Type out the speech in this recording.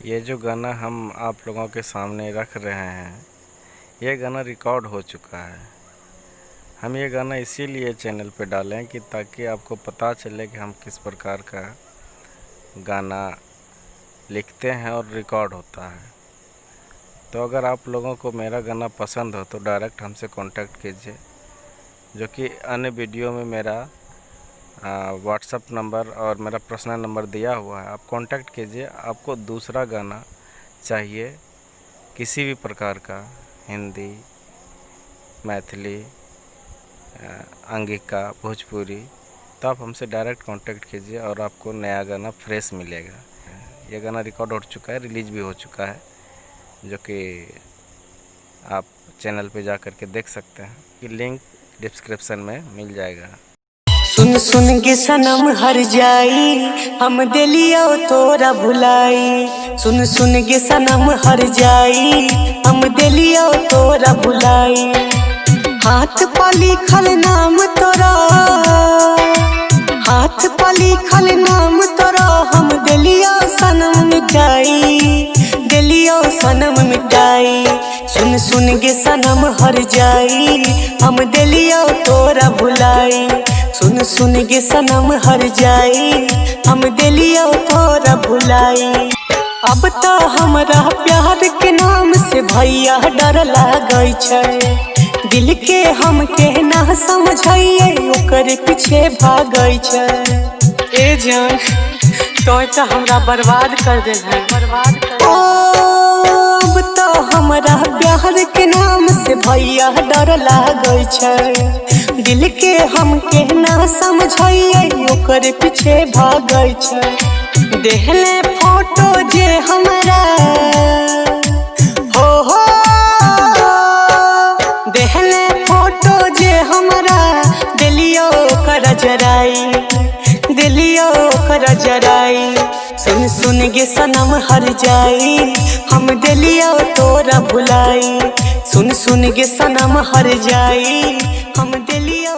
ये जो गाना हम आप लोगों के सामने रख रहे हैं, ये गाना रिकॉर्ड हो चुका है। हम ये गाना इसीलिए चैनल पे डालें कि ताकि आपको पता चले कि हम किस प्रकार का गाना लिखते हैं और रिकॉर्ड होता है। तो अगर आप लोगों को मेरा गाना पसंद हो तो डायरेक्ट हमसे कांटेक्ट कीजिए, जो कि अन्य वीडियो में मेरा व्हाट्सएप नंबर और मेरा पर्सनल नंबर दिया हुआ है। आप कांटेक्ट कीजिए। आपको दूसरा गाना चाहिए किसी भी प्रकार का, हिंदी, मैथिली, अंगिका, भोजपुरी, तो आप हमसे डायरेक्ट कांटेक्ट कीजिए और आपको नया गाना फ्रेश मिलेगा। यह गाना रिकॉर्ड हो चुका है, रिलीज़ भी हो चुका है, जो कि आप चैनल पे जा कर के देख सकते हैं कि लिंक डिस्क्रिप्शन में मिल जाएगा। सुन सुन के सनम हर जाई, हम दिलियो तोरा भुलाई। सुन सुन के सनम हर जाई, हम दिलियो तोरा भुलाई। हाथ पर लिखल नाम तोरा, हाथ पर लिखल नाम तोरा, हम दिलियो सनम मिटाई, दिलियो सनम मिटाई। सुन सुन के सनम हर जाई, हम दिलियो तोरा भुलाई। सुन सुन के सनम हर जाई, हम दिलियो तोरा भुलाई। अब तो हमरा प्यार के नाम से भैया डर लागै छै। दिल के हम कहना समझिए, ओकर पीछे भागै छै। ए जान तो हमरा बर्बाद कर दे है, बर्बाद कर। अब तो हमरा प्यार के नाम से भैया डर लागै छै। दिल के हम कहना समझिए, ओकर पीछे भागै छै। देहले फोटो जे हमरा हो देहले फोटो जे हमरा, दिलियो ओकर जराई, दिलियो ओकर जराई। सुन सुन के सनम हर जाई, हम दिलियो तोरा भुलाई। सुन सुन के सनम हर जाई, हम दिलियो